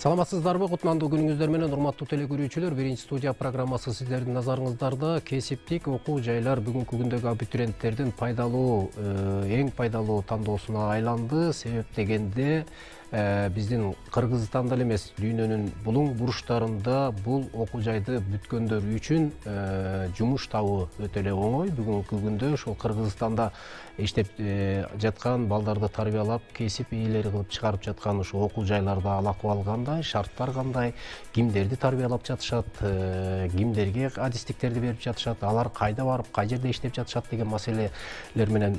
Саламатсыздарбы, кутмандуу күнүңүздөр менен урматтуу телекөрүүчүлөр. Биринчи студия программасы сиздердин назарыңыздарда. Кесиптик окуу жайлар бүгүнкү күндөгү абитуриенттердин эң пайдалуу тандоосуна айланды. Себеп дегенде биздин Кыргызстанда эле эмес, дүйнөнүн булуң буручтарында бул окуу жайды бүткөндөр үчүн жумуш табуу өтө эле оңой. Бүгүнкү күндө ошол Кыргызстанда иштеп жаткан, балдарды тарбиялап, кесип ээлери кылып чыгарып жаткан ошо окуу жайларда алакыбал кандай, шарттар кандай, кимдерди тарбиялап жатышат, кимдерге адистиктерди берип жатышат, алар кайда барып, кай жерде иштеп жатышат деген маселелер менен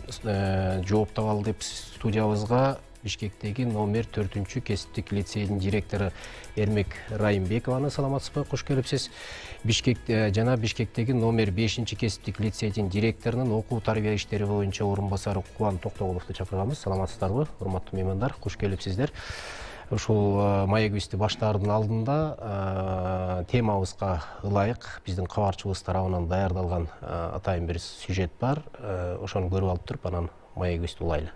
жооп табалы деп студиябызга Бишкектеги номер 4 кесиптик лицейдин директору Эрмек Райымбекованы саламатсызбы, кош келипсиз. Жана Бишкектеги номер 5 кесиптик лицейдин директорунун окуу тарбия иштери боюнча орун басары Кубан Токтогуловду чакырганбыз. Саламатсыздарбы, урматтуу меймандар, кош келипсиздер. Ушул маегибизди баштаардын алдында темабызга ылайык биздин кабарчыбыз тарабынан даярдалган атайын бир сюжет бар. Ошону көрүп алып туруп, анан маегибизди улайлы.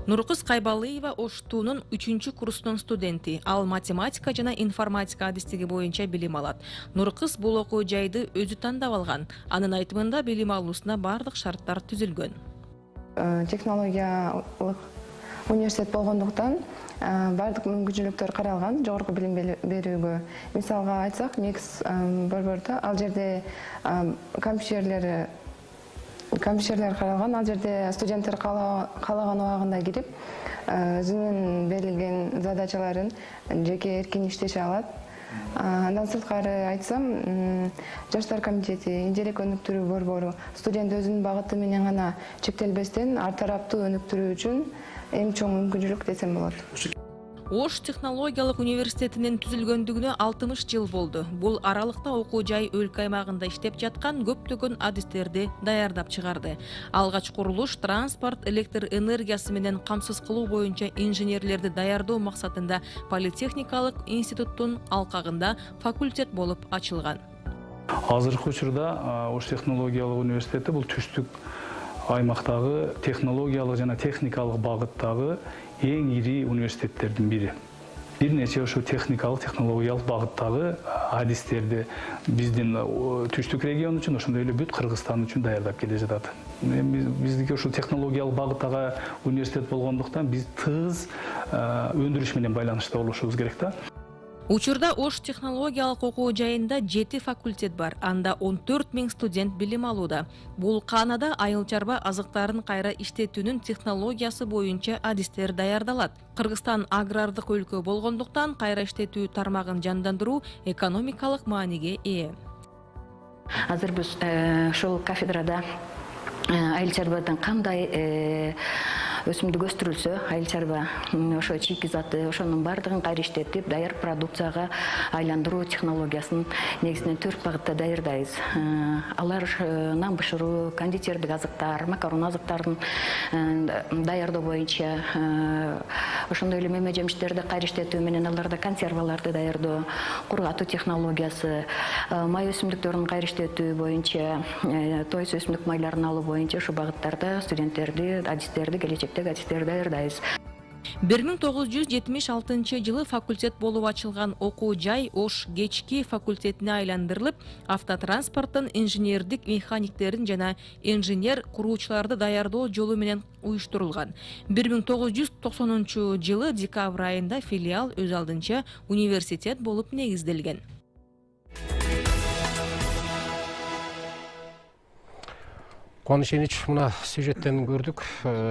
Нуркыз Кайбалыева Оштунун 3-курстун студенти. Ал математика жана информатика адистиги боюнча билим алат. Нуркыз бул окуу жайды өзү тандап алган. Анын айтымында билим алуусуна бардык шарттар түзүлгөн. Технологиялык университет болгондуктан бардык мүмкүнчүлүктөр каралган жогорку билим берүүгө. Мисалга айтсак, Некс борбордо ал жерде компьютерлер каралган, ал жерде студенттер каалаган убагында кирип, өзүнүн берилген задачаларын жеке эркин иштеше алат. Андан сырткары айтсам, Жаштар комитети, инжелек өнүктүрүү борбору студент өзүнүн багыты менен гана чектелбестен ар тараптуу өнүктүрүү үчүн эң чоң мүмкүнчүлүк десем болот. Ош технологиялык университетинин түзүлгөндүгүнө 60 жыл болду. Бул аралыкта окуу жай өлкө аймагында иштеп жаткан көптөгөн адистерди даярдап чыгарды. Алгач курулуш транспорт, электр энергиясы менен камсыз кылуу боюнча инженерлерди даярдоо максатында Политехникалык институттун алкагында факультет болуп ачылган. Азыркы учурда Ош технологиялык университети бул түштүк аймактагы технологиялык жана техникалык багыттагы эң ири университеттердин бири. Бир нече ошо техникалык багыттагы адистерди биздин түштүк регион үчүн, ошондой эле бүт Кыргызстан үчүн даярдап келе жатат. Биздики ошо технологиялык багыттагы университет болгондуктан биз тыз өндүрүш менен байланышта болушубуз керек да. Учурда Ош технологиялык окуу жайында 7 факультет бар. Анда 14 000 студент билим алууда. Бул Канада айыл чарба азыктарын кайра иштетүүнүн технологиясы боюнча адистер даярдалат. Кыргызстан агрардык өлкө болгондуктан кайра иштетүү тармагын жандандыруу экономикалык мааниге ээ. Азыр биз ушул кафедрада айыл чарбадан кандай өсүмдүк өстүрүлсө, айыл чарба ошо чийки заты, ошонун бардыгын кайра иштетип, даяр продукцияга айландыруу технологиясын негизинен 4 багытта даярдайбыз. Алар нан бышыруу, кондитердик азыктар, макарон азыктарын даярдоо боюнча, ошондой эле меме жемиштерди кайра иштетүү менен аларда консерваларды даярдоо, кургатуу технологиясы, май өсүмдүктөрүн кайра иштетүү боюнча, тоюс өсүмдүк майларын алуу боюнча ошо багыттарда студенттерди, адистерди келечекте адистерди даярдайбыз. 1976 жылы факультет болуп ачылган окуу жай Ош кечки факультетине айландырылып, автотранспорттун инженердик механиктерин жана инженер куруучуларды даярдоо жолу менен уюштурулган. 1990 жылы декабрь айында филиал өз алдынча университет болуп негизделген. Кубаныч Энич, мына сюжеттен көрдүк.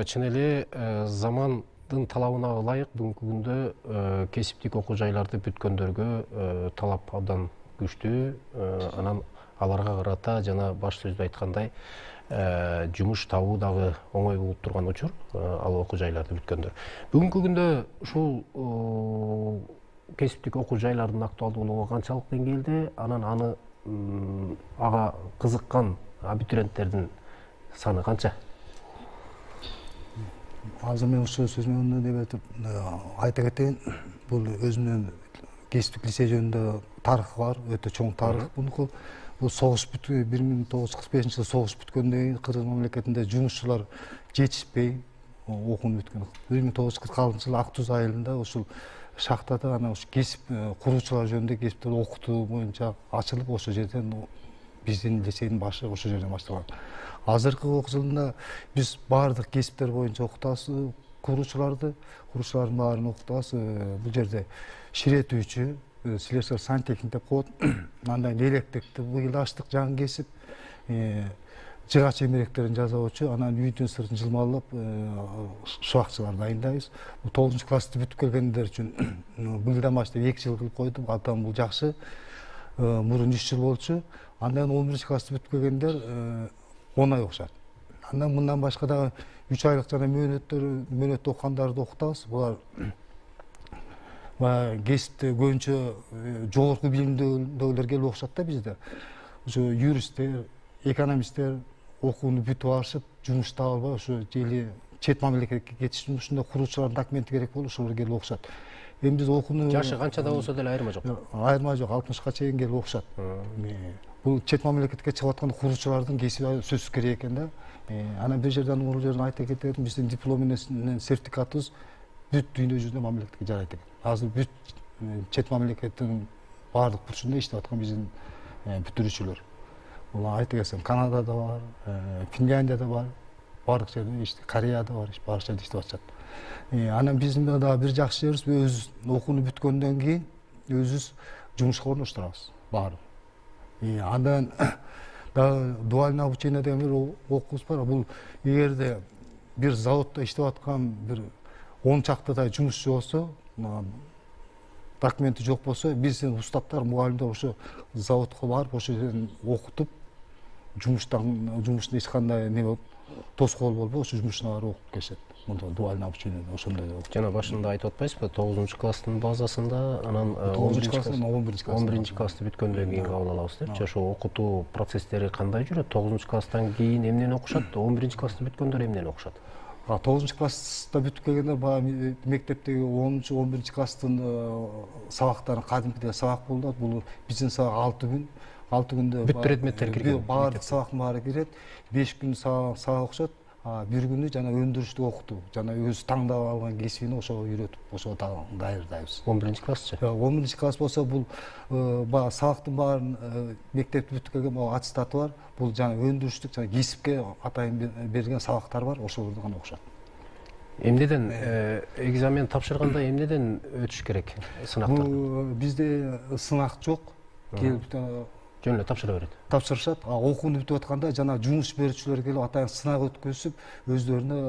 Чын эле замандын талабына ылайык бүгүнкү күндө кесиптик окуу жайларды бүткөндөргө талап абдан күчтүү. Анан аларга карата жана баш сөздө айткандай жумуш табуу дагы оңой болуп турган учур, ал окуу жайларды бүткөндөр. Бүгүнкү күндө ушул кесиптик окуу жайлардын актуалдуулугу канчалык деңгээлде, анан ага кызыккан абитуриенттердин саны канча? Азыр мен ушул сөзүмө деп айта кетейин, бул өзүнүн кесиптик лицей жөнүндө тарыхы бар, өтө чоң тарых. Бунуку бул согуш 1945 жылы согуш бүткөндөн кийин Кыргыз мамлекетинде жумушчулар жетишпей окууну бүткөн. 1946 жылы Ак Туз айылында ушул шахтада ана ушу кесип куруучулар жөнүндө кесиптер окутуу боюнча ачылып, ошол жерден биздин лицейдин башы ошол жерден башталган. Азыркы окуу жылында биз баардык кесиптер боюнча окутабыз куруучулардын баарын окутабыз. Бул жерде ширетүүчү, слесарь сантехник деп коет, андан электрикти быйыл ачтык, жаңы кесип, жыгач эмеректерин жасоочу, анан үйдүн сыртын жылмалап шубакчылар дайындайбыз. 9-классты бүтүп келгендер үчүн быйылдан баштап 2 жыл кылып койдум. Атам бул жакшы. Мурун 3 жыл болчу. Андан 11-классты бүтүп келгендер оңой окушат. Андан мындан башка да 3 айлык жана мөөнөттө окугандарды окутабыз. Булар кесипте көбүнчө жогорку билимдүүлөр келип окушат да бизде. Ошо юристтер, экономисттер окууну бүтүп алышып, жумуш таба албай, ошо жели чет мамлекетке кетиш жумушунда куруучулардын документи керек болуп, ошолор келип окушат. Эми биз окууну жашы канчада болсо деле айырма жок. Айырма жок, 60ка чейин келип окушат. Бул чет мамлекетке чыгып аткан куруучулардын кесиби сөзсүз керек экен да. Анан бир жерден бул жерден айта кетет, биздин диплом менен сертификатыбыз бүт дүйнө жүзүндө мамлекетке жарайт экен. Азыр бүт чет мамлекеттин баардык бурчунда иштеп аткан биздин бүтүрүүчүлөр. Бул айта кетсем, Канадада бар, Финляндияда бар, баардык жерде, Кореяда бар, баардык жерде иштеп атышат. Анан биздин дагы бир жакшы жерибиз, өзүбүз окууну бүткөндөн кийин өзүбүз жумушка орноштурабыз баарын. Андан дагы дуальный обучение деген бир окуубуз бар. Бул эгерде бир заводдо иштеп аткан бир 10 чактыдай жумушчу болсо, документи жок болсо, биздин устаттар, мугалимдер ошо заводко барып, ошо жерден окутуп, жумуштун эч кандай тоскоол болбой, ошо жумушуна барып окуп келишет. Мында дуальный обучение ошондой. Жана башында айтып атпайсызбы, 9-класстын базасында, анан 11-классты бүткөндөн кийин кабыл алабыз депчи. Ошо окутуу процесстери кандай жүрөт? 9-класстан кийин эмнени окушат? 11-классты бүткөндөр эмнени окушат? 9-класста бүтүп келгендер баягы мектептеги 10-11-класстын сабактарын кадимкидей сабак болду. Бул биздин сабак 6 күн. 6 күндө бүт предметтер кирген. Баардык сабактын баары кирет. 5 күн сабак окушат. Бир күнү жана өндүрүштүк окутуу, жана өзү таңдап алган кесибин ошого үйрөтүп, ошого даярдайбыз. 11-классчы? 11-класс болсо бул баягы сабактын баарын мектепти бүтүп келген аттестаты бар. Бул жана өндүрүштүк жана кесипке атайын берген сабактар бар, ошолорду гана окушат. Эмнеден экзамен тапшырганда эмнеден өтүш керек сынактар? Бизде сынак жок. Жөн эле тапшыра берет. Тапшырышат. Окууну бүтүп атканда жана жумуш берүүчүлөр келип атайын сынак өткөзүп, өздөрүнө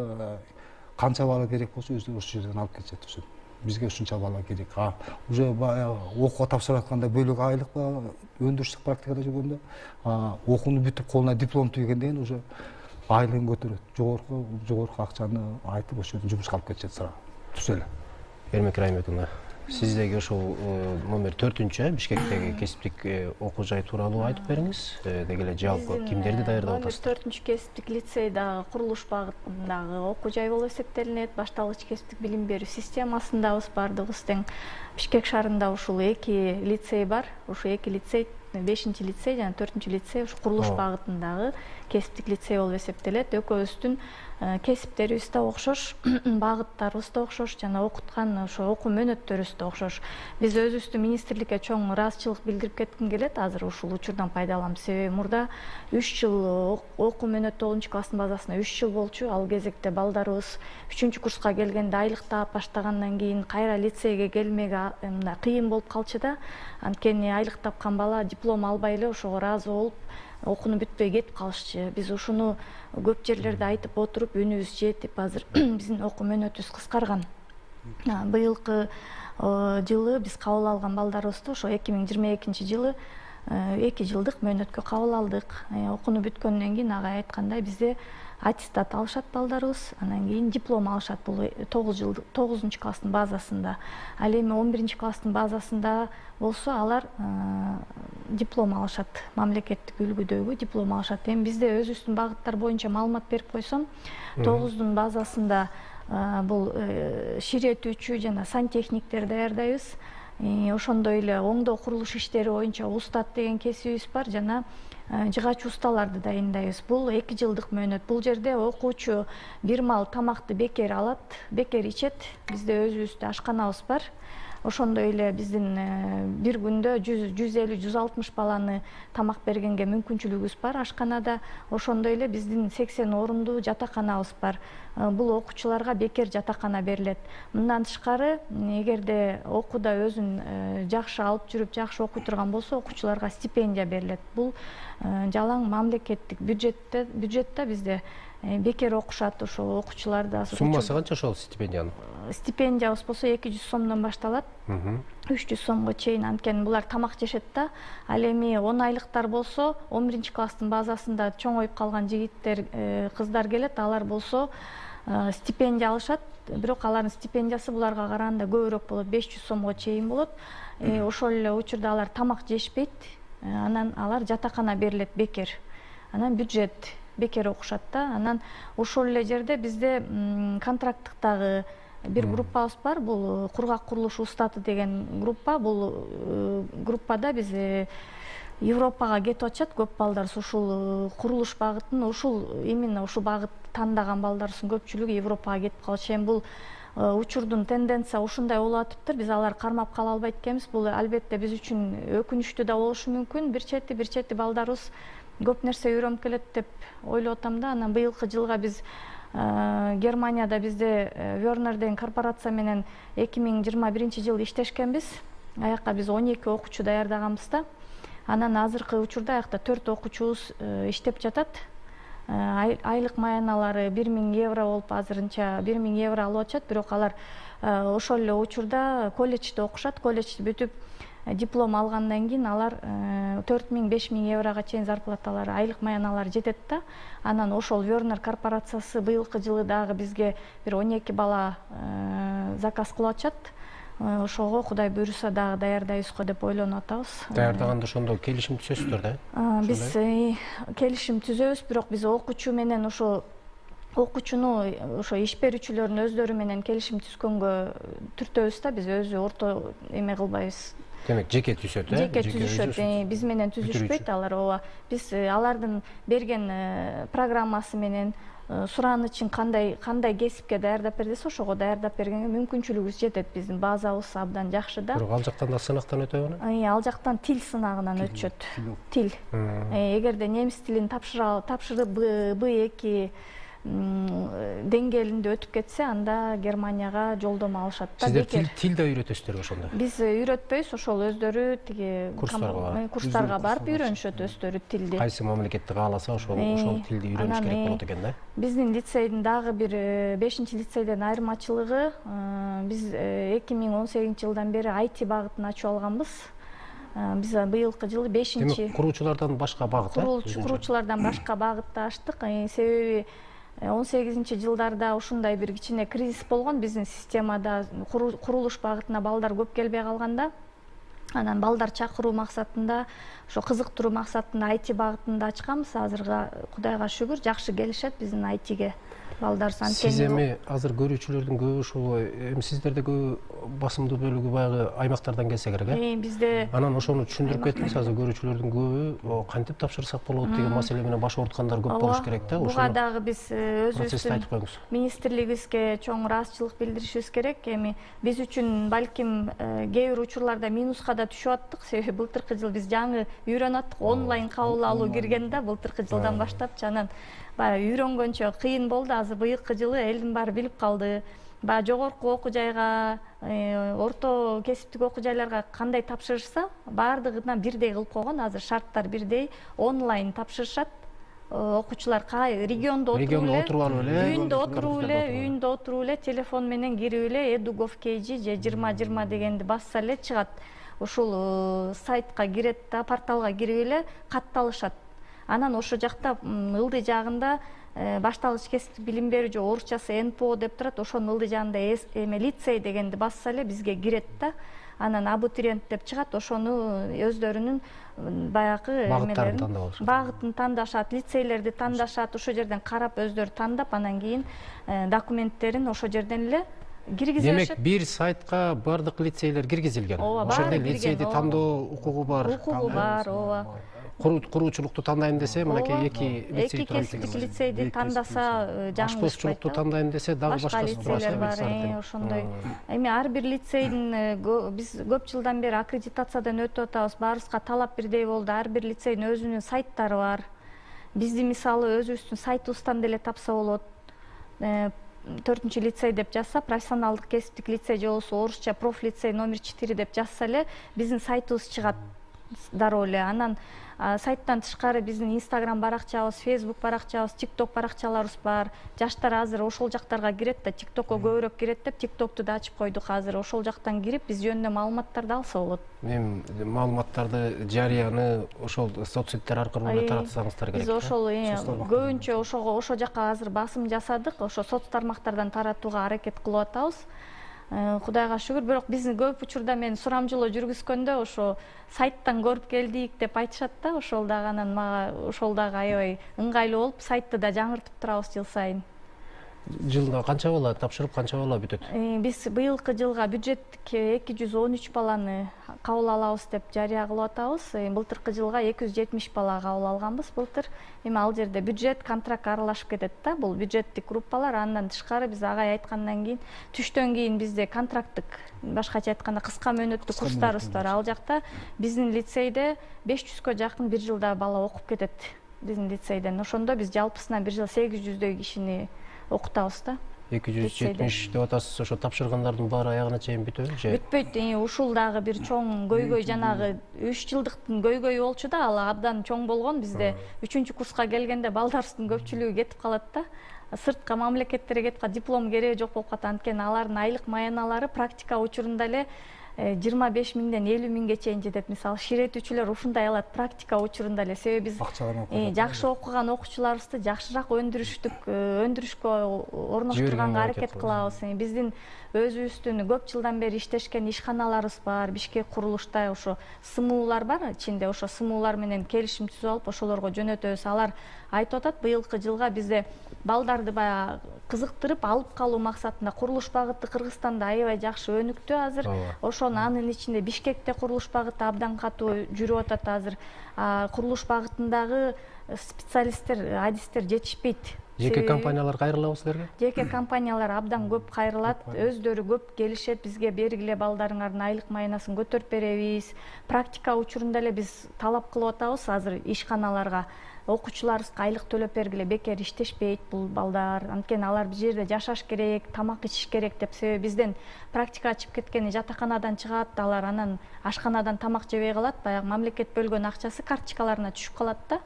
канча бала керек болсо өздөрү ошол жерден алып келишет. Бизге ушунча бала керек. Уже баягы окууга тапшырып атканда бөлөк айлык ба, өндүрүштүк практикада жүргөндө, окууну бүтүп колуна диплом тийгенден кийин уже айлыгын көтөрөт. Жогорку акчаны айтып ошол жерден жумушка алып келишет сразу. Түз эле. Эрмек Райымбековна, сиздеги ошол номер 4-чү Бишкектеги кесиптик окуу жай тууралуу айтып бериңиз. Деги эле жалпы кимдерди даярдап атасыз? Номер 4-чү кесиптик лицей дагы курулуш багытындагы окуу жай болуп эсептелинет. Башталгыч кесиптик билим берүү системасындабыз баардыгыбыз тең. Бишкек шаарында ушул 2 лицей бар. Ошо 2 лицей, 5-лицей жана 4-лицей ушу курулуш багытындагы кесиптик лицей болуп эсептелет. Экөөбүздүн кесиптерибиз да окшош, багыттарыбыз да окшош, жана окуткан ошо окуу мөөнөттөрүбүз да окшош. Биз өзүбүздү министрликке чоң ыраазычылык билдирип кетким келет азыр ушул учурдан пайдаланып. Себеби мурда 3 жыл окуу мөөнөт 9-класстын базасына 3 жыл болчу. Ал кезекте балдарыбыз 3-курска келгенде айлыктап баштагандан кийин кайра лицейге келмеге кыйын болуп калчу да. Анткени айлык тапкан бала диплом албай эле ошого ыраазы болуп, окууну бүтпөй кетип калышчу. Биз ушуну көп жерлерде айтып отуруп, үнүбүз жетип, азыр биздин окуу мөөнөтүбүз кыскарган. Быйылкы жылы биз кабыл алган балдарыбызды ошо 2022-жылы 2 жылдык мөөнөткө кабыл алдык. Окууну бүткөндөн кийин агай айткандай бизде аттестат алышат балдарыбыз, анан кийин диплом алышат. Бул 9-класстын базасында. Ал эми 11-класстын базасында болсо алар диплом алышат. Мамлекеттик үлгүдөгү диплом алышат. Эми бизде өзүбүздүн багыттар боюнча маалымат берип койсом, 9-дун базасында бул ширетүүчү жана сантехниктер даярдайбыз. ошондой эле оңдоо курулуш иштери боюнча устат деген кесибибиз бар, жана жыгач усталарды дайындайбыз. Бул 2 жылдык мөөнөт. Бул жерде окуучу бир маал тамакты бекер алат, бекер ичет. Бизде өзүбүздө ашканабыз бар. Ошондой эле биздин бир күндө 150-160 баланы тамак бергенге мүмкүнчүлүгүбүз бар ашканада. Ошондой эле биздин 80 орундуу жатаканабыз бар. Бул окуучуларга бекер жатакана берилет. Мындан тышкары, эгерде окууда өзүн жакшы алып жүрүп, жакшы окуй турган болсо, окуучуларга стипендия берилет. Бул жалаң мамлекеттик бюджетте бизде бекер окушат ошол окуучулар да. Суммасы канча ошол стипендиянын? Стипендиябыз болсо 200 сомдон башталат. 300 сомго чейин, анткени булар тамак жешет да. Ал эми 10 айлыктар болсо, 11 класстын базасында чоңоюп калган жигиттер, кыздар келет, алар болсо стипендия алышат. Бирок алардын стипендиясы буларга караганда көбүрөөк болот, 500 сомго чейин болот. Ошол эле учурда алар тамак жешпейт. Анан алар жатакана берилет бекер. Анан бюджет бекер окушат да. Анан ошол эле жерде бизде контракттыктагы бир группабыз бар. Бул кургак курулуш устаты деген группа. Бул группада биз Европага кетип атышат көп балдар. Ушул курулуш багытын, ушул именно ушу багыт тандаган балдарыбыздын көпчүлүгү Европага кетип калышат. Бул учурдун тенденция ушундай болуп атыптыр. Биз алар кармап кала албайт экенбиз. Бул албетте биз үчүн өкүнүчтүү да болушу мүмкүн. Бир чети балдарыбыз көп нерсе үйрөнүп келет деп ойлоп атам да. Анан быйылкы жылга биз Германияда бизде Werner деген корпорация менен 2021 жылы иштешкенбиз. Аякка биз 12 окуучу даярдаганбыз да. Анан азыркы учурда аякта 4 окуучубуз иштеп жатат. Айлык маяналары 1000 евро болуп, азырынча 1000 евро алып атышат. Бирок алар ошол эле учурда колледжде окушат. Колледжди бүтүп диплом алгандан кийин алар 4000-5000 еврога чейин зарплаталары, айлык маяналары жетет да. Анан ошол Werner корпорациясы быйылкы жылы дагы бизге бир 12 бала заказ кылып атышат. Ошого Кудай буйруса дагы даярдайбыз го деп ойлонуп атабыз. Даярдаганда ошондо келишим түзөсүздөр да? Биз келишим түзөбүз, бирок биз окуучу менен ошо окуучуну ошо иш берүүчүлөрдүн өздөрү менен келишим түзгөнгө түртөбүз да. Биз өзү орто эме кылбайбыз. Демек жеке түзөт, Жеке түзүшөт, биз менен түзүшпөйт алар. Ооба. Биз алардын берген программасы менен сураанычын кандай кесипке даярдап бер десе, ошого даярдап бергенге мүмкүнчүлүгүбүз жетет. Биздин базабыз абдан жакшы да. Бирок ал жактан да сынактан өтөбү? Ал жактан тил сынагынан өтүшөт. Тил. Эгерде немис тилин тапшырып B2 деңгээлинде өтүп кетсе, анда Германияга жолдомо алышат да. Сиздер тил да үйрөтөсүздөр ошондо? Биз үйрөтпөйбүз, ошол өздөрү тиги курстарга барып үйрөнүшөт өздөрү тилди. Кайсы мамлекетти кааласа ошол тилди үйрөнүш керек болот экен да. Биздин лицейдин дагы бир 5-лицейден айырмачылыгы, биз 2018 жылдан бери IT багытын ачып алганбыз. Биз быйылкы жылы 5-чи куруучулардан башка багыт, куруучулардан башка багытты ачтык. Себеби 18 жылдарда ушундай бир кичине кризис болгон биздин системада, курулуш багытына балдар көп келбей калганда. Анан балдар чакыруу максатында, ошо кызыктыруу максатында IT багытында ачканбыз. Азырга Кудайга шүгүр жакшы келишет биздин ITге балдар. Сиз эми азыр көрүүчүлөрдүн көбү ушул эми сиздерде көбү басымдуу бөлүгү баягы аймактардан келсе керек, бизде. Анан ошону түшүндүрүп кетиңиз, азыр көрүүчүлөрдүн көбү кантип тапшырсак болот деген маселе менен баш ооруткандар көп болуш керек да. Буга дагы биз процессти айтып өзүбүздүн коюңуз. министрлигибизге чоң ыраазычылык билдиришибиз керек. Эми биз үчүн балким кээ бир учурларда минуска да түшүп аттык. Себеби былтыркы жыл биз жаңы үйрөнүп аттык. Онлайн кабыл алуу кирген да былтыркы жылдан баштапчы. Анан баягы үйрөнгөнчө кыйын болду. Азыр быйылкы жылы элдин баары билип калды. Баягы жогорку окуу жайга, орто кесиптик окуу жайларга кандай тапшырышса, баардыгына бирдей кылып койгон. Азыр шарттар бирдей, онлайн тапшырышат. Окуучулар региондо отуруп эле, телефон менен кирип эле Edu.gov.kg же 2020 дегенди басса эле чыгат. Ушул сайтка кирет да, порталга кирип эле катталышат. Анан ошо жакта ылдый жагында башталгыч кесиптик билим берүү же орусчасы НПО деп турат. Ошонун ылдый жагында эме лицей дегенди басса эле бизге кирет да. Анан абитуриент деп чыгат. Ошону өздөрүнүн баягы багытын тандашат, лицейлерди тандашат. Ошол жерден карап өздөрү тандап, анан кийин документтерин ошол жерден эле Демек бир сайтка бардык лицейлер киргизилген. Ооба, Ошол баары жерде лицейди кирген, тандоо укугу бар. Укугу бар, ооба. Куруучулукту тандайм десе, мынакей Эки кесиптик лицейди тандаса жаңылышпайт. Ашпозчулукту тандайм десе, дагы Башка башкасы лицейлер бар, ошондой. Эми ар бир лицейдин биз көп жылдан бери аккредитациядан өтүп атабыз. Баарыбызга талап бирдей болду. Ар бир лицейдин өзүнүн сайттары бар. Бизди мисалы өзүбүздүн сайтыбыздан деле тапса болот. 4-ч лицей деп жазса, профессионалдык кесиптик лицей же болбосо орусча профлицей номер 4 деп жазса эле биздин сайтыбыз чыгат дароо эле. Анан сайттан тышкары биздин Instagram баракчабыз, Facebook баракчабыз, TikTok баракчаларыбыз бар. Жаштар азыр ошол жактарга кирет да, TikTokко көбүрөөк кирет деп, TikToкту да ачып койдук азыр. Ошол жактан кирип, биз жөнүндө маалыматтарды алса болот. Мен маалыматтарды жарыяны ошол соцсеттер аркылуу таратсаңыздар керек. Биз ошол көбүнчө ошо жака азыр басым жасадык. Ошо соц тармактардан таратууга аракет кылып атабыз. Кудайга шүгүр, бирок биздин көп учурда мен сурамжылоо жүргүзгөндө ошо сайттан көрүп келдик деп айтышат да, ошол дагы анан мага ошол дагы аябай ыңгайлуу болуп, сайтты да жаңыртып турабыз жыл сайын. Жылда канча бала тапшырып, канча бала бүтөт? Биз быйылкы жылга бюджеттик 213 баланы кабыл алабыз деп жарыя кылып атабыз. Былтыркы жылга 270 бала кабыл алганбыз былтыр. Эми ал жерде бюджет, контракт аралашып кетет да. Бул бюджеттик группалар, андан тышкары биз агай айткандан кийин, түштөн кийин бизде контракттык, башкача айтканда кыска мөөнөттүү курстарыбыз бар. Ал жакта биздин лицейде 500гө жакын бир жылда бала окуп кетет биздин лицейден. Ошондо биз жалпысынан бир жыл 800дөй кишини окутабыз да. 270 деп атасыз, ошо тапшыргандардын баары аягына чейин бүтөбү же? Бүтпөйт. Ушул дагы бир чоң көйгөй, жанагы 3 жылдыктын көйгөйү болчу да, ал абдан чоң болгон. Бизде 3-курска келгенде балдарыбыздын көпчүлүгү кетип калат да. Сыртка мамлекеттерге кетип, диплом кереги жок болуп калат. Анткени алардын айлык маяналары практика учурунда эле 25 миңден 50 миңге чейин жетет. Мисалы, ширетүүчүлөр ушундай алат практика учурунда эле. Себеби биз жакшы окуган окуучуларыбызды жакшыраак өндүрүшкө орноштурганга аракет кылабыз. Биздин өзүбүздүн көп жылдан бери иштешкен ишканаларыбыз бар. Бишкек курулушта ошо СМУлар бар, ичинде ошо СМУлар менен келишим түзүп алып, ошолорго жөнөтөбүз. Алар айтып атат, быйылкы жылга бизде балдарды баягы кызыктырып алып калуу максатында курулуш багыты Кыргызстанда аябай жакшы өнүктү азыр. Ошону анын ичинде Бишкекте курулуш багыты абдан катуу жүрүп атат азыр. Курулуш багытындагы специалисттер, адистер жетишпейт. Жеке компаниялар кайрылабы силерге? Жеке компаниялар абдан көп кайрылат, өздөрү көп келишет, бизге бергиле балдарыңардын айлык майнасын көтөрүп беребиз. Практика учурунда эле биз талап кылып атабыз азыр ишканаларга. Окуучуларыбызга айлык төлөп бергиле, бекер иштешпейт бул балдар. Анткени алар бир жерде жашаш керек, тамак ичиш керек деп. Себеби бизден практика ачып кеткени жатаканадан чыгат, алар анан ашканадан тамак жебей калат, баягы мамлекет бөлгөн акчасы карточкаларына түшүп калат да.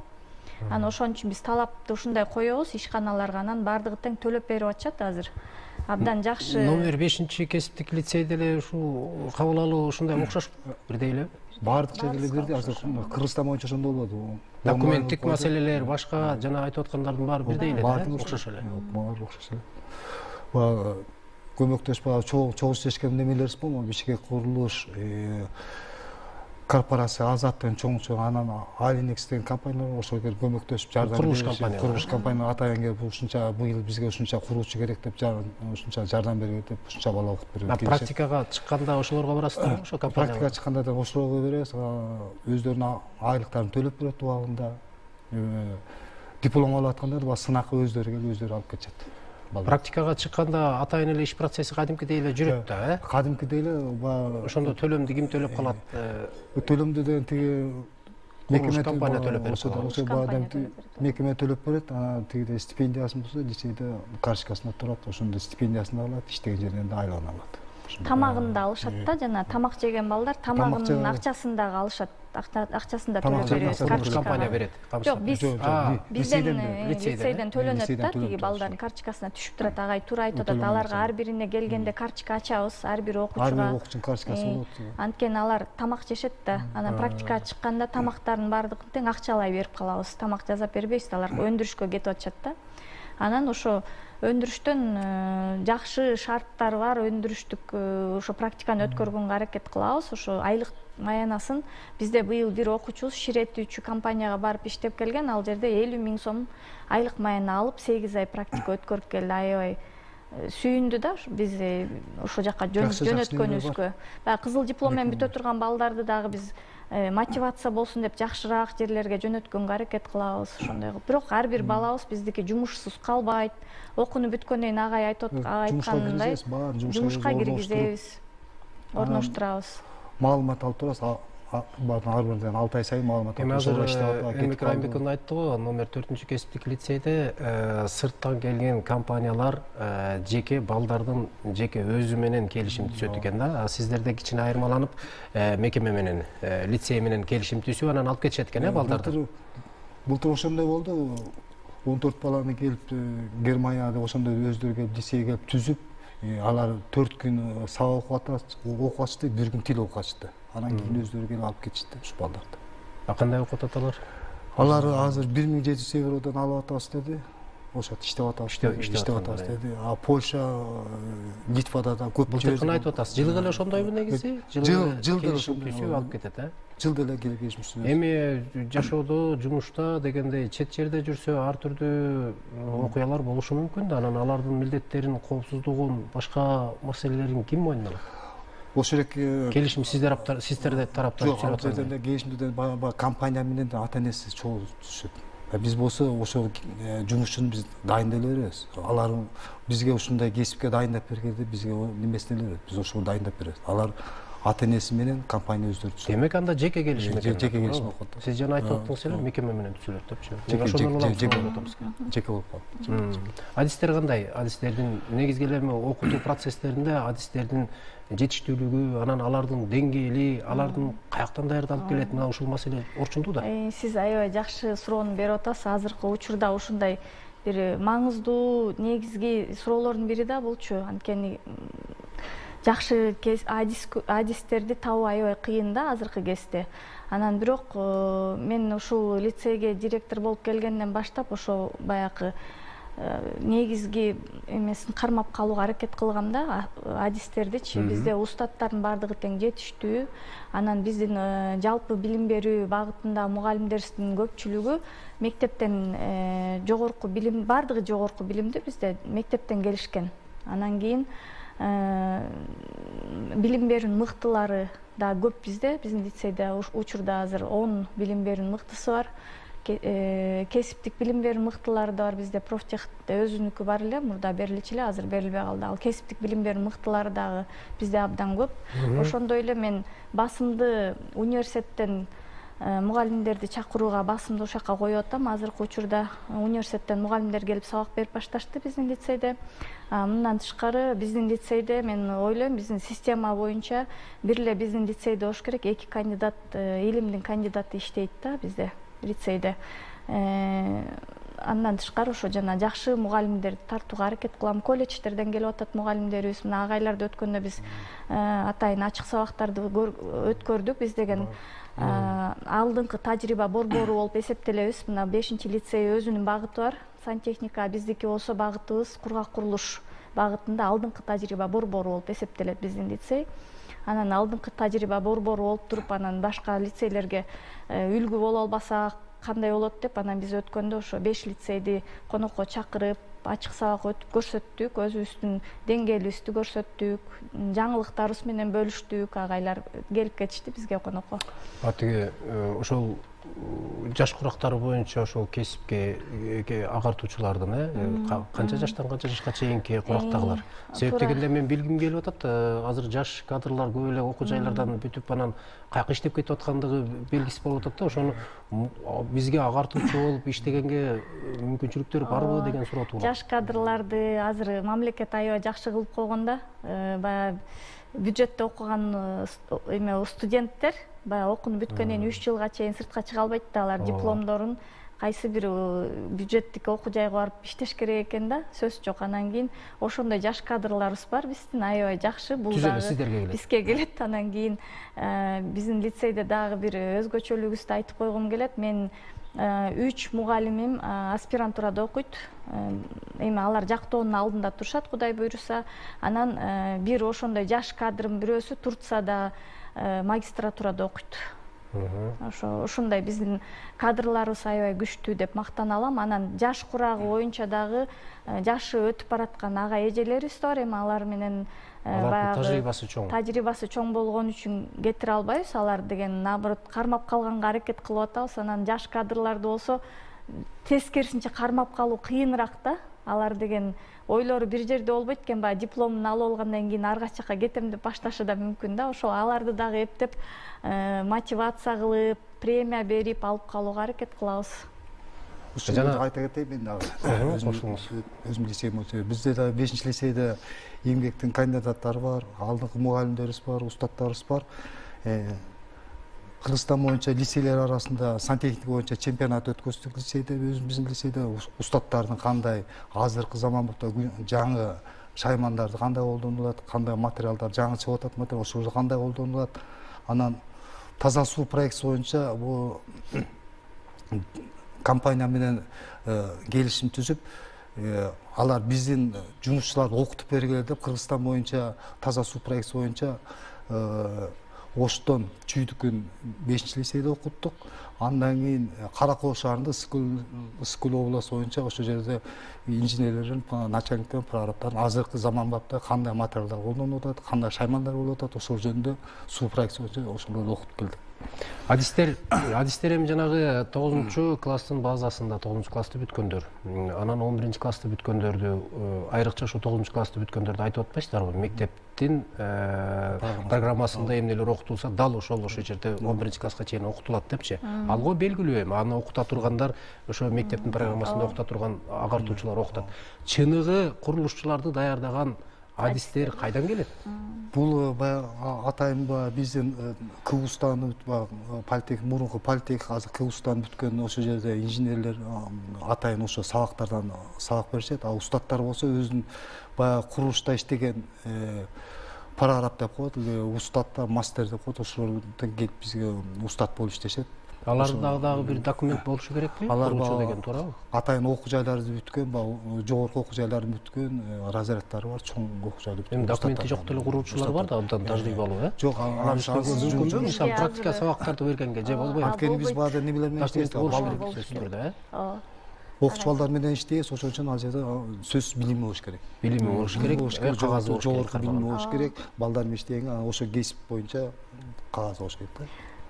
Анан ошон үчүн биз талапты ушундай коебуз ишканаларга, анан бардыгы тең төлөп берип атышат азыр. Абдан жакшы. Номер 5-чи кесиптик лицейде эле ушу кабыл алуу ушундай окшош бирдей эле? Бардык жерде бирдей, азыр Кыргызстан боюнча ошондой болот. Документтик маселелер башка, жана айтып аткандардын баары бирдей эле, окшош эле. Баары окшош эле. Баа көмөктөшүп чогуу иштешкен немелерибиз болму? Бишкек курулуш, корпорация Азат деген чоң анан Алинекс деген компаниялар ошого келип көмөктөшүп жардам беришет. Курулуш компания атайын келип ушунча быйыл бизге ушунча куруучу керек деп ушунча жардам берет деп ушунча бала окуп берет. Практикага чыкканда ошолорго барасызбы? Ошо компания. Практикага чыкканда да ошолорго беребиз. Өздөрүнүн айлыктарын төлөп берет убагында. Диплом алып аткандар сынакка өздөрү келип өздөрү алып кетишет. Практикага чыкканда атайын эле иш процесси кадимкидей эле жүрөт да, э? Кадимкидей эле, ошондо төлөмдү ким төлөп калат? Төлөмдү деген тиги мекеме компания төлөп берет. Ошо мекеме төлөп берет, анан тигиде стипендиясын болсо, лицейде карточкасында турат, ошондо стипендиясын алат, иштеген жеринен да айлыгын алат. Тамагын да алышат да, жана тамак жеген балдар тамагынын акчасын дагы алышат. Акчасын да төлөп берет. Курулуш компания берет. Жок, бизден лицейден төлөнөт да, тиги балдардын карточкасына түшүп турат. Агай туура айтып атат, аларга ар бирине келгенде карточка ачабыз, ар бир окуучуга. Ар бир окуучунун карточкасы болот. Анткени алар тамак жешет да, анан практикага чыкканда тамактардын баардыгын тең акчалай берип калабыз. Тамак жасап бербейбиз, алар өндүрүшкө кетип атышат да. Анан ошо өндүрүштөн жакшы шарттары бар, өндүрүштүк ошо практиканы өткөргөнгө аракет кылабыз. Ошо айлык маянасын бизде быйыл бир окуучубуз ширетүүчү компанияга барып иштеп келген, ал жерде 50 миң сом айлык маяна алып 8 ай практика өткөрүп келди. Аябай сүйүндү да биз ошол жака жөнөткөнүбүзгө. Баягы кызыл диплом менен бүтө турган балдарды дагы биз мотивация болсун деп жакшыраак жерлерге жөнөткөнгө аракет кылабыз, ошондой кылып. Бирок ар бир балабыз биздики жумушсуз калбайт. Окууну бүткөндөн кийин агай айткандай жумушка киргизебиз, орноштурабыз. Маалымат алып турабыз. Ар бирден 6 ай сайын маалымат алып турабыз. Эмек Райымбеков айтты го, номер 4-кесиптик лицейде сырттан келген компаниялар жеке балдардын жеке өзү менен келишим түзөт экен да. Сиздерде кичине айырмаланып мекеме менен, лицей менен келишим түзүп, анан алып кетишет экен балдарды. Былтыр ошондой болду. 14 баланы келип Германияда ошондой өздөрү келип лицей келип түзүп, алар 4 күн сабак окуп ачты, 1 күн тил окуп ачты. Анан кийин өздөрү келип алып кетишти ушу балдарды. Кандай окуп атат алар? Алар азыр 1700 евродон алып атабыз деди. Ошот иштеп атабыз деди. А Польша, Литвада да көп жер. Былтыр айтып атасыз. Жылы эле ошондойбу негизи? Жылда ошондой алып кетет, Жылда эле келишим. Эми жашоодо, жумушта дегендей чет жерде жүрсө ар түрдүү окуялар болушу мүмкүн да. Анан алардын милдеттерин, коопсуздугун, башка маселелерин ким мойнуна алат? Ошол келишим сиздерде тараптан түзүлүп атат. Жок, келишимде баягы компания менен ата-энеси чогуу түзүшөт. Биз болсо ошол жумушчуну биз дайындай беребиз. Алар бизге ушундай кесипке дайындап бергенде бизге немесин эле берет. Биз ошол дайындап беребиз. Алар ата-энеси менен компания өздөрү түзөт. Демек анда жеке келишим экен. Жеке келишим окот. Сиз жана айтып атпаңыз эле, мекеме менен түзүлөт депчи. Жеке болуп калат. Адистер кандай? Адистердин негизги эле окутуу процесстеринде адистердин жетиштүүлүгү, анан алардын деңгээли, алардын каяктан даярдалып келет, мына ушул маселе орчундуу да. Сиз аябай жакшы суроону берип атасыз. Азыркы учурда ушундай бир маңыздуу негизги суроолордун бири да булчу. Анткени жакшы адистерди табуу аябай кыйын да азыркы кезде. Анан бирок мен ушул лицейге директор болуп келгенден баштап ошо баягы негизги эмесин кармап калууга аракет кылгам да, адистердичи. Бизде устаттардын баардыгы тең жетиштүү. Анан биздин жалпы билим берүү багытында мугалимдердин көпчүлүгү мектептен жогорку билим, баардыгы жогорку билимди бизде мектептен келишкен. Анан кийин билим берүүнүн мыктылары да көп бизде. Биздин лицейде учурда азыр 10 билим берүүнүн мыктысы бар. Кесиптик билим берүү мыктылары да бар бизде. Профтехте өзүнүкү бар эле, мурда берилчү эле, азыр берилбей калды. Ал кесиптик билим берүү мыктылары дагы бизде абдан көп. Ошондой эле мен басымды университеттен мугалимдерди чакырууга басымды ошол жака коюп атам. Азыркы учурда университеттен мугалимдер келип сабак берип башташты биздин лицейде. Мындан тышкары биздин лицейде мен ойлойм, биздин система боюнча бир эле биздин лицейде болуш керек 2 кандидат, илимдин кандидаты иштейт да бизде лицейде. Андан тышкары ошо жана жакшы мугалимдерди тартууга аракет кылам. Колледждерден келип атат мугалимдерибиз. Мына агайларды өткөндө биз атайын ачык сабактарды өткөрдүк. Биз деген алдыңкы тажрыйба борбору болуп эсептелебиз. Мына 5-лицей өзүнүн багыты бар. Сантехника, биздики болсо багытыбыз кургак курулуш багытында алдыңкы тажрыйба борбору болуп эсептелет биздин лицей. Анан алдыңкы тажрыйба борбору болуп туруп, анан башка лицейлерге үлгү боло албасак кандай болот деп, анан биз өткөндө ошо 5 лицейди конокко чакырып, ачык сабак өтүп көрсөттүк, өзүбүздүн деңгээлибизди көрсөттүк, жаңылыктарыбыз менен бөлүштүк, агайлар келип кетишти бизге конокко. Атыгы ошол жаш курактары боюнча ошол кесипке агартуучулардын канча жаштан канча жашка чейинки курактагылар? Себеп дегенде мен билгим келип атат, азыр жаш кадрлар көп эле окуу жайлардан бүтүп анан каяка иштеп кетип аткандыгы белгисиз болуп атат да. Ошону бизге агартуучу болуп иштегенге мүмкүнчүлүктөр барбы деген суроо туулат. Жаш кадрларды азыр мамлекет аябай жакшы кылып койгон да. Баягы бюджетте окуган студенттер баягы окууну бүткөндөн 3 жылга чейин сыртка чыга албайт да. Алар дипломдорун кайсы бир бюджеттик окуу жайга барып иштеш керек экен да, сөз жок. Анан кийин ошондой жаш кадрларыбыз бар биздин, аябай жакшы. Бул дагы бизге келет. Анан кийин биздин лицейде дагы бир өзгөчөлүгүбүздү айтып койгум келет. Мен 3 мугалимим аспирантурада окуйт. Алар жактоонун алдында турушат, Кудай буйруса. Анан бир ошондой жаш кадрым бирөөсү Турцияда магистратурада окуйт. Ушундай биздин кадрларыбыз аябай күчтүү деп мактана алам. Анан жаш курагы боюнча дагы жашы өтүп бараткан ага эжелерибиз бар. Эми алар менен баягы тажрыйбасы чоң болгон үчүн кетире албайбыз. Алар деген наоборот кармап калганга аракет кылып атабыз. Анан жаш кадрларды болсо тескерисинче кармап калуу кыйыныраак да. Алар деген ойлору бир жерде болбойт экен, баягы дипломун алып алгандан кийин ар качакка кетем деп башташы да мүмкүн да. Ошо аларды дагы эптеп мотивация кылып, премия берип алып калууга аракет кылабыз. Жана айта кетейин, мен дагы өзүм лицейим өтө. Бизде да 5-лицейде эмгектин кандидаттары бар, алдыңкы мугалимдерибиз бар, устаттарыбыз бар. Кыргызстан боюнча лицейлер арасында сантехника боюнча чемпионат өткөздүк лицейде, биздин лицейде устаттардын кандай азыркы заманбапта жаңы шаймандарды кандай колдонулат, кандай материалдар жаңы чыгып атат, материал ошол кандай колдонулат. Анан таза суу проектisi боюнча бул компания менен келишим түзүп, алар биздин жумушчуларды окутуп бергиле деп Кыргызстан боюнча таза суу проектisi боюнча Оштон Чүйдүкүн 5-лицейде окуттук. Андан кийин Кара Коо шаарында Скул областы боюнча ошол жерде инженерлердин, начальниктер, прораптардын азыркы заманбапта кандай материалдар колдонуп атат, кандай шаймандар болуп атат, ошол жөнүндө суу проектisi боюнча ошолорду окутуп келдик. Адистер эми жанагы 9-класстын базасында 9-классты бүткөндөр, анан 11-классты бүткөндөрдү, айрыкча ошо 9-классты бүткөндөрдү айтып атпайсыздарбы? Мектептин программасында эмнелер окутулса, дал ошол жерде 11-класска чейин окутулат депчи. Алго белгилүү эми, аны окута тургандар, ошо мектептин программасында окута турган агартуучулар окутат. Чыныгы курулушчуларды даярдаган адистер кайдан келет? Бул атайын биздин КУ-стан, политех, мурунку политех, азыр КУ-стан бүткөн ошол жерде инженерлер атайын ошо сабактардан сабак беришет. А устаттар болсо өзүнүн баягы курулушта иштеген прораб деп коет, устаттар, мастер деп коет, ошолордон келип бизге устат болуп иштешет. Аларда дагы бир документ болушу керекпи? Курулуучу деген туурабы? Атайын окуу жайларды бүткөн, жогорку окуу жайларын бүткөн разряддары бар, чоң окуу жайларды бүткөн. Эми документи жок деле куруучулар бар да, абдан тажрыйбалуу, Жок, мүмкүнбү? Мисалы практика сабактарды бергенге же болбойбу? Анткени биз баада неме менен иштейбиз. Окуучу балдар менен иштейбиз, ошон үчүн ал жерде сөзсүз билими болуш керек. Билими болуш керек, кагазы жогорку билими болуш керек. Балдар менен иштегенге ошо кесип боюнча кагаз болуш керек да.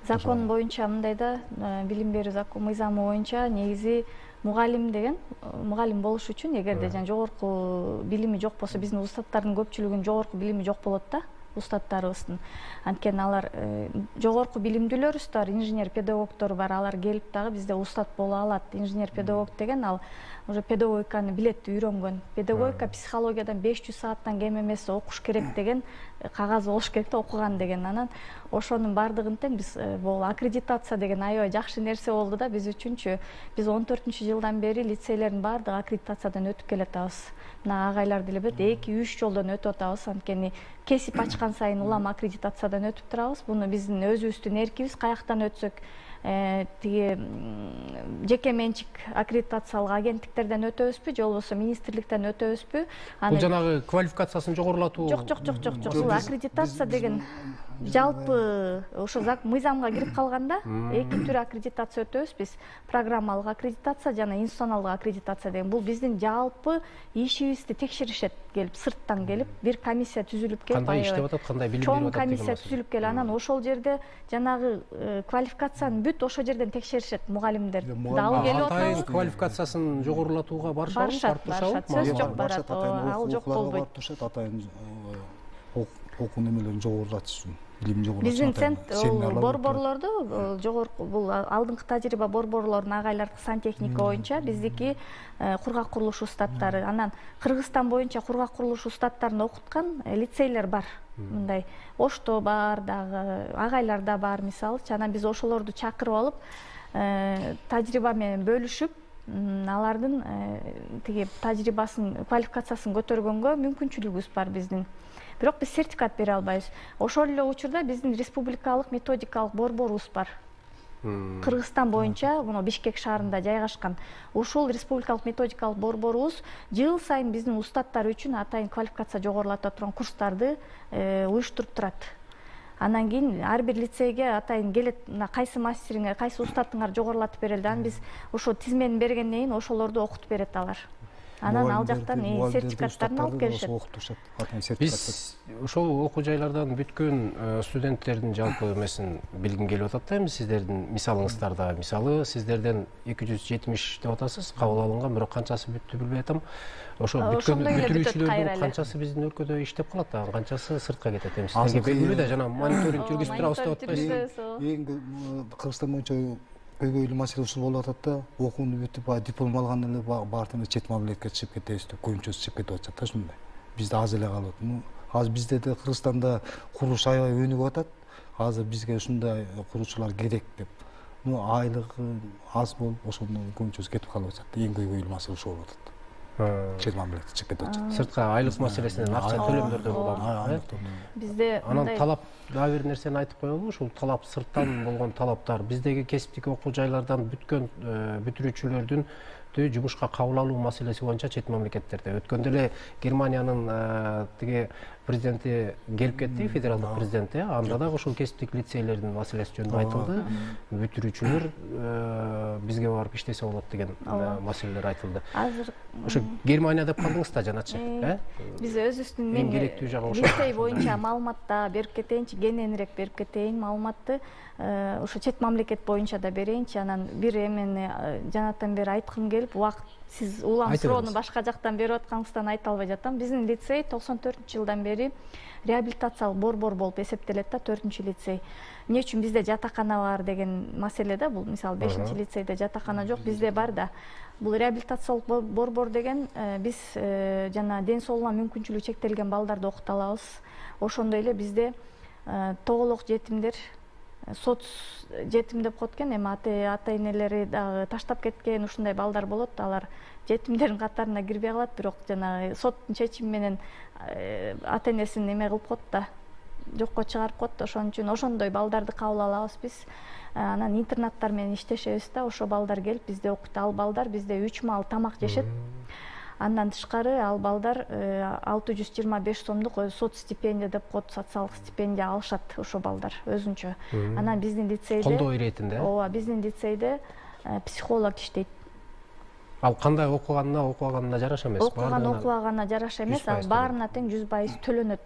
Закон боюнча мындай да, билим берүү закон мыйзамы боюнча негизи мугалим деген, мугалим болуш үчүн эгерде жана жогорку билими жок болсо, биздин устаттардын көпчүлүгүнүн жогорку билими жок болот да, устаттарыбыздын. Анткени алар жогорку билимдүүлөрүбүз бар, инженер педагогдор бар, алар келип дагы бизде устат боло алат. Инженер педагог деген ал уже педагогиканы билет, үйрөнгөн. Педагогика психологиядан 500 сааттан кем эмес окуш керек деген кагаз болуш керек да, окуган деген. Анан ошонун бардыгын тең биз бул аккредитация деген аябай жакшы нерсе болду да биз үчүнчү. Биз 14-жылдан бери лицейлердин бардыгы аккредитациядан өтүп келатабыз. Мына агайлар деле билет, 2-3 жолдон өтүп атабыз. Анткени кесип ачкан сайын улам аккредитациядан өтүп турабыз. Буну биздин өзүбүздүн эркибиз, каяктан өтсөк тиги жеке менчик аккредитациялык агенттиктерден өтөбүзбү же болбосо министрликтен өтөбүзбү? Бул жанагы квалификациясын жогорулатуу? Жок. Бул аккредитация деген жалпы ошо мыйзамга кирип калганда эки түр аккредитация өтөбүз биз. Программалык аккредитация жана институционалдык аккредитация деген. Бул биздин жалпы ишибизди текшеришет, келип сырттан келип бир комиссия түзүлүп келип, кандай иштеп атат, кандай билим берип атат, чоң комиссия түзүлүп келип, анан ошол жерде жанагы квалификацияны бүт ошол жерден текшеришет мугалимдер. Дал келип атат. Квалификациясын жогорулатууга барышат. Сөз жок, барат. Ал жок болбойт. Атайын окуу немелерин жогорулатыш үчүн. Биздин борборлорду жогорку бул алдыңкы тажрыйба борборлордун агайлар сантехника боюнча биздики кургак курулуш устаттары. Анан Кыргызстан боюнча кургак курулуш устаттарын окуткан лицейлер бар. Мындай Ошто бар дагы, агайлар да бар мисалычы. Анан биз ошолорду чакырып алып, тажрыйба менен бөлүшүп, алардын тиги тажрыйбасын, квалификациясын көтөргөнгө мүмкүнчүлүгүбүз бар биздин. Бирок биз сертификат бере албайбыз. Ошол эле учурда биздин республикалык методикалык борборубуз бар. Кыргызстан боюнча, мына Бишкек шаарында жайгашкан. Ушул республикалык методикалык борборубуз жыл сайын биздин устаттар үчүн атайын квалификация жогорулата турган курстарды уюштуруп турат. Анан кийин ар бир лицейге атайын келет, кайсы мастериңер, кайсы устатыңар жогорулатып берилди. Анан биз ошо тизмени бергенден кийин ошолорду окутуп берет алар. Анан ал жактан сертификаттарын алып келишет. Биз ошол окуу жайлардан бүткөн студенттердин жалпы эмесин билгим келип атат да, эми сиздердин мисалыңыздарда, мисалы сиздерден 270 деп атасыз, кабыл алынган, бирок канчасы бүттү билбей атам. Ошо бүтүрүүчүлөрдүн канчасы биздин өлкөдө иштеп калат, канчасы сыртка кетет. Эми сиздерге белгилүү да, жана мониторинг жүргүзүп турабыз деп атпайсыз. Эң Кыргызстан боюнча көйгөйлүү маселе ушул болуп атат да, окууну бүтүп, диплом алган эле баардыгы чет мамлекетке чыгып кетебиз деп, көбүнчөсү чыгып кетип атат да ушундай. Бизде аз эле калып атат. Азыр бизде де Кыргызстанда курулуш аябай өнүгүп атат. Азыр бизге ушундай куруучулар керек деп. Айлыгы аз болуп, ошондон көбүнчөсү кетип калып атат. Эң көйгөйлүү маселе ушул болуп атат. Чет мамлекетке чыгып кетип атат. Сыртка айлык маселесинен акча төлөмдөрдөн улам. Бизде анан талап дагы бир нерсени айтып коелу, ушул талап сырттан болгон талаптар биздеги кесиптик окуу жайлардан бүткөн бүтүрүүчүлөрдүн жумушка кабыл алуу маселеси боюнча чет мамлекеттерде өткөндө эле Германиянын тиги президенти келип кетти, федералдык президенти, анда дагы ушул кесиптик лицейлердин маселеси жөнүндө айтылды. Бүтүрүүчүлөр бизге барып иштесе болот деген маселелер айтылды. Азыр ошо Германия деп калдыңыз да жаначы, биз өзүбүздүн эң керектүү жагы ошо. Лицей боюнча маалыматта берип кетейинчи, кененирээк берип кетейин маалыматты. Ошо чет мамлекет боюнча да берейинчи. Анан бир эмени жанатан бери айткым келип, убакыт сиз улам суроону башка жактан берип атканыңыздан айта албай жатам. Биздин лицей 94-жылдан бери реабилитациялык борбор болуп эсептелет да, 4-лицей. Эмне үчүн бизде жатакана бар деген маселе да, бул мисалы 5-лицейде жатакана жок, бизде бар да. Бул реабилитациялык борбор деген биз жана ден соолугуна мүмкүнчүлүгү чектелген балдарды окута алабыз. Ошондой эле бизде тоголок жетимдер, соц жетим деп коет экен, эми ата энелери дагы таштап кеткен ушундай балдар болот. Алар жетимдердин катарына кирбей калат, бирок жана соттун чечими менен ата энесин эме кылып коет да, жокко чыгарып коет. Ошон үчүн ошондой балдарды кабыл алабыз биз. Анан интернаттар менен иштешебиз да, ошо балдар келип бизде окуйт. Ал балдар бизде 3 маал тамак жешет. Андан тышкары ал балдар 625 сомдук соц стипендия деп коет, социалдык стипендия алышат ошо балдар өзүнчө. Анан биздин лицейде колдоо иретинде. Ооба, биздин лицейде психолог иштейт. Ал кандай окуганына жараша эмес. Окуганына жараша эмес, ал баарына тең 100% төлөнөт.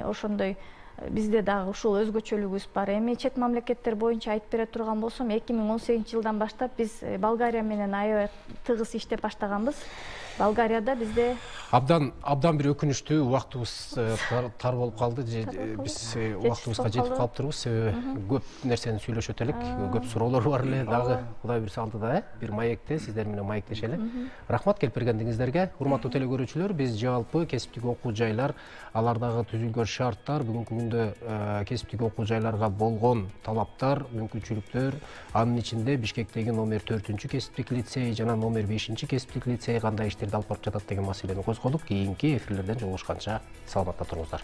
Ошондой бизде дагы ушул өзгөчөлүгүбүз бар. Эми чет мамлекеттер боюнча айтып бере турган болсом, 2018-жылдан баштап биз Болгария менен аябай тыгыз иштеп баштаганбыз. Болгарияда бизде абдан бир өкүнүчтүү убактыбыз тар болуп калды. Биз убактыбызга жетип калыптырбыз. Себеби көп нерсени сүйлөшөт элек, көп суроолор бар эле. Дагы Кудай буйрса алдыда бир маекте сиздер менен маектешели. Рахмат келип бергендиңиздерге. Урматтуу телекөрүүчүлөр, биз жалпы кесиптик окуу жайлар, алардагы түзүлгөн шарттар, бүгүнкү күндө кесиптик окуу жайларга болгон талаптар, мүмкүнчүлүктөр, анын ичинде Бишкектеги номер 4-кесиптик лицей жана номер 5-кесиптик лицей кандай иштерди алып барып жатат деген маселени козгодук. Кийинки эфирлерден жолугушканча саламатта туруңуздар.